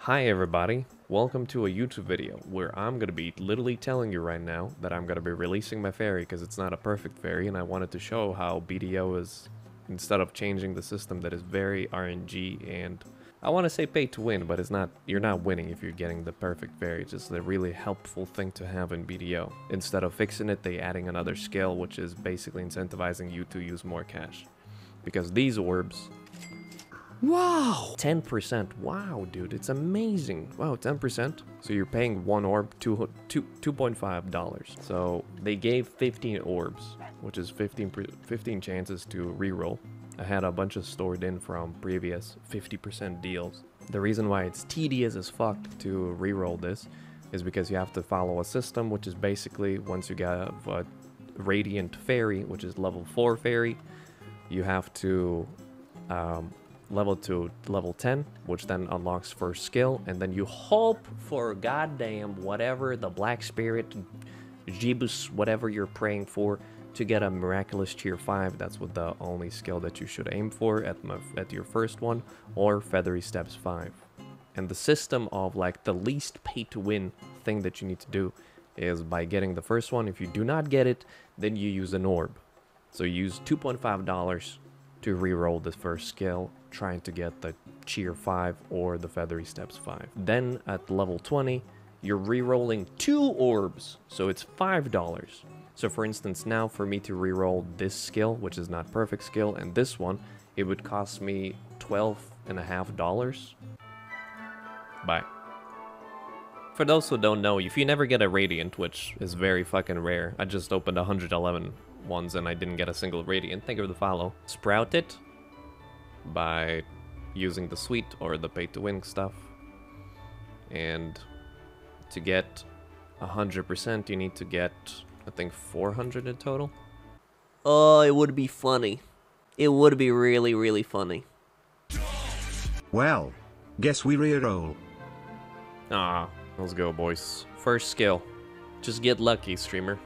Hi everybody, welcome to a YouTube video where I'm gonna be literally telling you right now that I'm gonna be releasing my fairy because it's not a perfect fairy, and I wanted to show how BDO is, instead of changing the system that is very RNG and I want to say pay to win, but it's not, you're not winning if you're getting the perfect fairy. It's just a really helpful thing to have in BDO. Instead of fixing it, they adding another skill which is basically incentivizing you to use more cash. Because these orbs, wow, 10%. Wow, dude, it's amazing. Wow, 10%. So you're paying one orb $2.5. So they gave 15 orbs, which is 15 chances to reroll. I had a bunch of stored in from previous 50% deals. The reason why it's tedious as fuck to reroll this is because you have to follow a system, which is basically once you get a Radiant Fairy, which is level 4 fairy, you have to level to level 10, which then unlocks first skill, and then you hope for goddamn whatever the Black Spirit, Jibus, whatever you're praying for, to get a miraculous tier 5. That's what the only skill that you should aim for at your first one, or Feathery Steps 5. And the system of like the least pay to win thing that you need to do is by getting the first one. If you do not get it, then you use an orb. So you use $2.5 to reroll the first skill, trying to get the tier 5 or the Feathery Steps 5. Then at level 20, you're rerolling 2 orbs, so it's $5. So for instance, now for me to reroll this skill, which is not perfect skill, and this one, it would cost me $12.50. Bye. For those who don't know, if you never get a Radiant, which is very fucking rare, I just opened 111 ones and I didn't get a single Radiant. Thank you for the follow. Sprout it by using the sweet or the pay to win stuff. And to get 100%, you need to get, I think, 400 in total. Oh, it would be funny. It would be really, really funny. Well, guess we re-roll. Ah, let's go, boys. First skill. Just get lucky, streamer.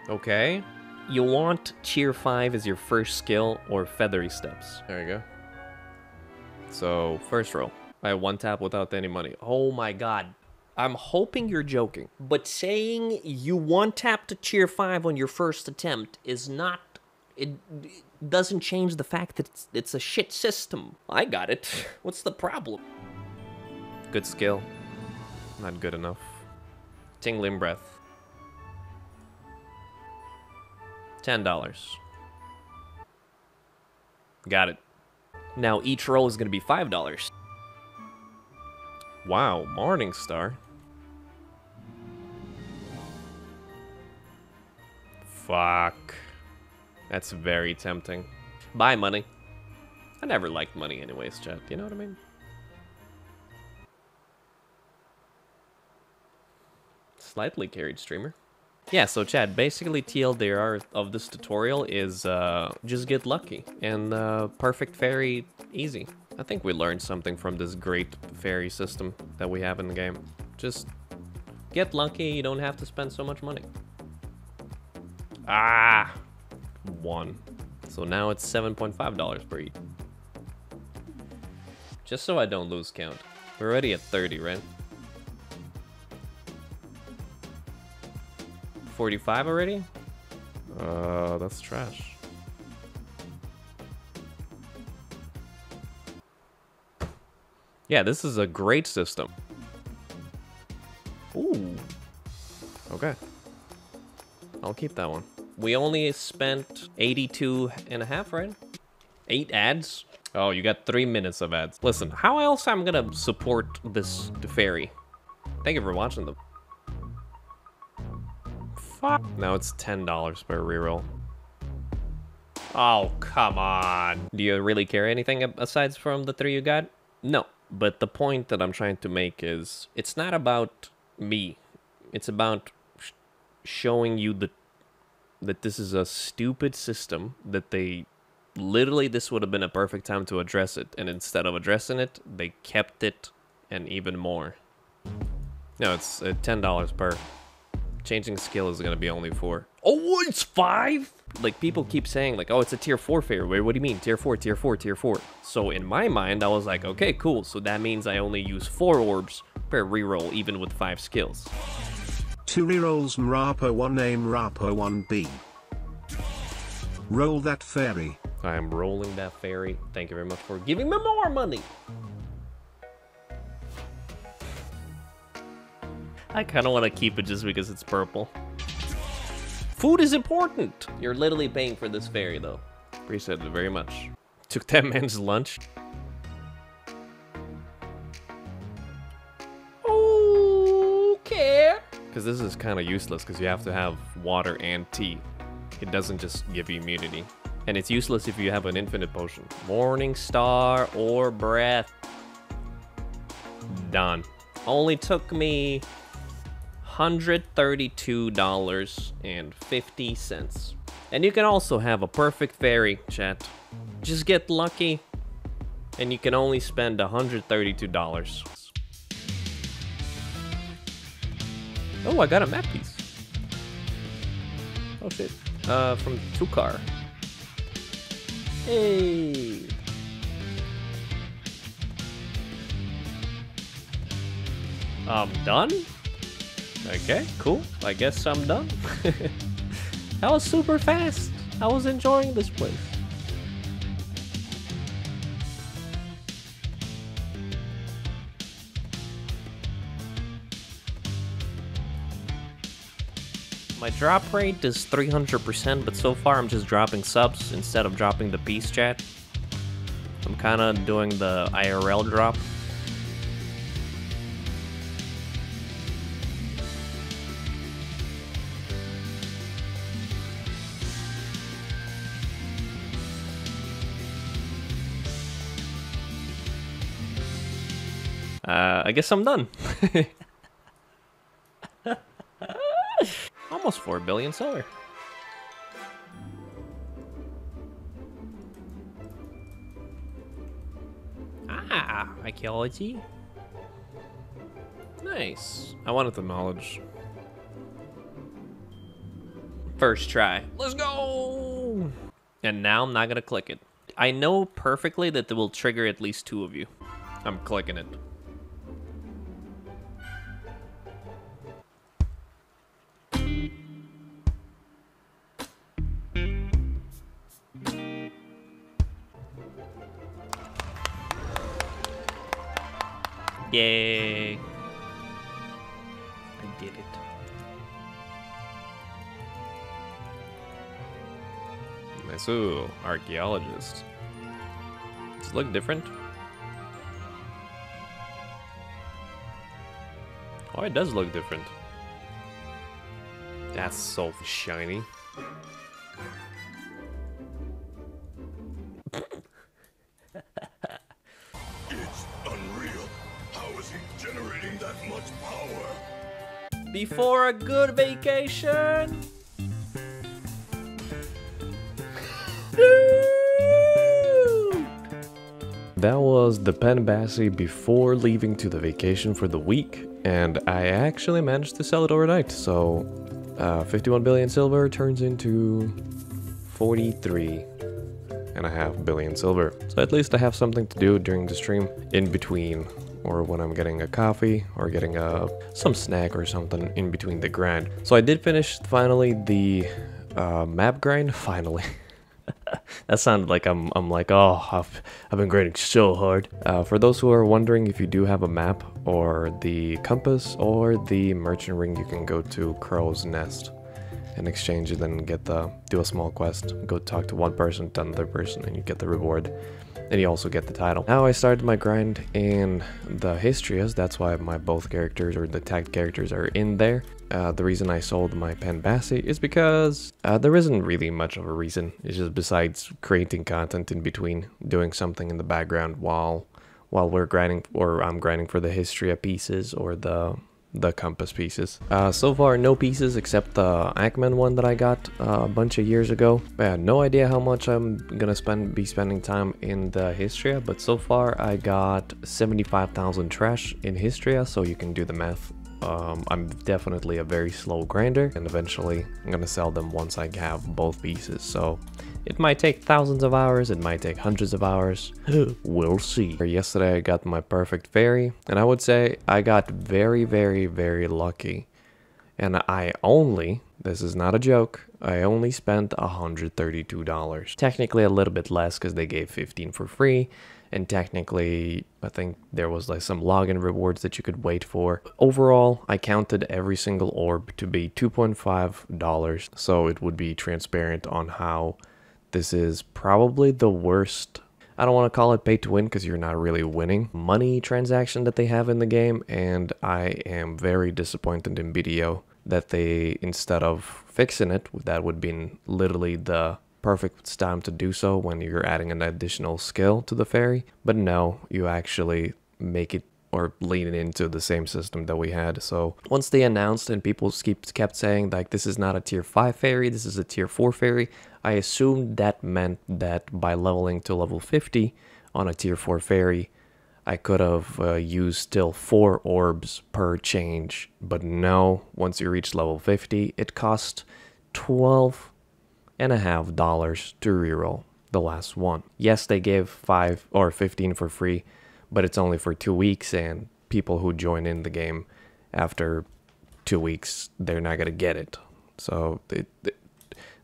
Okay. You want tier 5 as your first skill or Feathery Steps. There you go. So, first roll. I have one tap without any money. Oh my god. I'm hoping you're joking. But saying you one tap to tier 5 on your first attempt is not... It doesn't change the fact that it's a shit system. I got it. What's the problem? Good skill. Not good enough. Tingling Breath. $10. Got it. Now each roll is going to be $5. Wow, Morningstar. Fuck. That's very tempting. Buy money. I never liked money anyways, chat. You know what I mean? Slightly carried streamer. Yeah, so Chad, basically TLDR of this tutorial is just get lucky and perfect fairy easy. I think we learned something from this great fairy system that we have in the game. Just get lucky, you don't have to spend so much money. Ah! 1. So now it's $7.5 per each. Just so I don't lose count. We're already at 30, right? 45 already? That's trash. Yeah, this is a great system. Ooh. Okay. I'll keep that one. We only spent 82.5, right? 8 ads? Oh, you got 3 minutes of ads. Listen, how else I'm gonna support this fairy? Thank you for watching them. Now it's $10 per reroll. Oh, come on. Do you really care anything aside from the 3 you got? No. But the point that I'm trying to make is, it's not about me. It's about showing you that this is a stupid system, that they... Literally, this would have been a perfect time to address it. And instead of addressing it, they kept it and even more. No, it's $10 per... Changing skill is gonna be only 4. Oh, it's 5? Like, people keep saying, like, oh, it's a tier 4 ferry. Wait, what do you mean? Tier 4, tier 4, tier 4. So in my mind, I was like, okay, cool. So that means I only use 4 orbs per reroll, even with 5 skills. 2 rerolls MrRapo1 A MrRapo1B. Roll that fairy. I am rolling that fairy. Thank you very much for giving me more money. I kind of want to keep it just because it's purple. Food is important. You're literally paying for this fairy, though. Appreciate it very much. Took 10 man's lunch. Okay. Because this is kind of useless because you have to have water and tea. It doesn't just give you immunity. And it's useless if you have an infinite potion. Morning Star or Breath. Done. Only took me $132.50. And you can also have a perfect fairy, chat. Just get lucky, and you can only spend $132. Oh, I got a map piece. Oh shit. From Tukar. Hey. I'm done? Okay, cool. I guess I'm done. That was super fast. I was enjoying this place. My drop rate is 300%, but so far I'm just dropping subs instead of dropping the peace chat. I'm kind of doing the IRL drop. I guess I'm done. Almost 4 billion silver. Ah, archaeology. Nice. I wanted the knowledge. First try. Let's go! And now I'm not gonna click it. I know perfectly that it will trigger at least 2 of you. I'm clicking it. Yay. I did it. Nice. Ooh, archaeologist. Does it look different? Oh, it does look different. That's so shiny. It's unreal. How is he generating that much power? Before a good vacation. That was the PEN Basi before leaving to the vacation for the week, and I actually managed to sell it overnight, so 51 billion silver turns into 43.5 billion silver. So at least I have something to do during the stream in between, or when I'm getting a coffee or getting some snack or something in between the grind. So I did finish finally the map grind, finally. That sounded like I'm like, oh, I've been grinding so hard. For those who are wondering, if you do have a map or the compass or the merchant ring, you can go to Crow's Nest and exchange it and do a small quest. Go talk to one person to another person and you get the reward. And you also get the title. Now I started my grind in the Histrias. That's why my both characters or the tagged characters are in there. The reason I sold my PEN Basi is because there isn't really much of a reason. It's just besides creating content in between, doing something in the background while we're grinding, or I'm grinding for the Histria pieces or the compass pieces. So far no pieces except the Ackman one that I got a bunch of years ago. I had no idea how much I'm gonna be spending time in the Histria, but so far I got 75,000 trash in Histria, so you can do the math I'm definitely a very slow grinder, and eventually I'm gonna sell them once I have both pieces. So it might take thousands of hours, it might take hundreds of hours. We'll see. Yesterday I got my perfect fairy, and I would say I got very, very, very lucky. And this is not a joke, I only spent $132. Technically a little bit less because they gave 15 for free. And technically, I think there was like some login rewards that you could wait for. Overall, I counted every single orb to be $2.5. So it would be transparent on how this is probably the worst. I don't want to call it pay to win because you're not really winning money transaction that they have in the game. And I am very disappointed in BDO that they, instead of fixing it, that would be literally the perfect time to do so when you're adding an additional skill to the fairy. But no, you actually make it or lean into the same system that we had. So once they announced and people kept saying like this is not a tier 5 fairy, this is a tier 4 fairy, I assumed that meant that by leveling to level 50 on a tier 4 fairy, I could have used still 4 orbs per change. But no, once you reach level 50, it costs $12.50 to reroll the last one. Yes, they gave 5 or 15 for free, but it's only for 2 weeks, and people who join in the game after 2 weeks, they're not gonna get it. So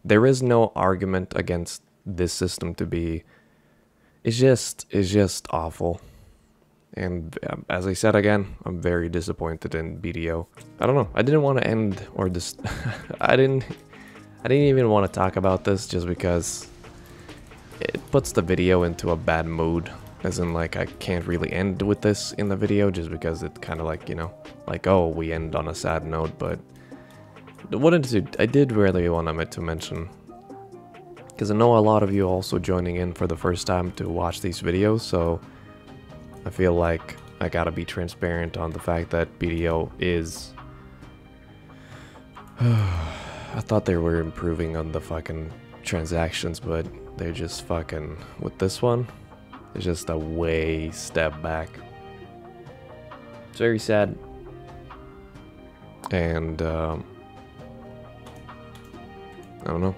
there is no argument against this system to be. It's just awful. And as I said again, I'm very disappointed in BDO. I don't know. I didn't want to end or just I didn't even want to talk about this just because it puts the video into a bad mood. As in, like, I can't really end with this in the video just because it's kind of like, you know, like, oh, we end on a sad note. But I did really want to mention, because I know a lot of you also joining in for the first time to watch these videos, so I feel like I gotta be transparent on the fact that BDO is... I thought they were improving on the fucking transactions, but they're just fucking... With this one, it's just a way step back. It's very sad. And, I don't know.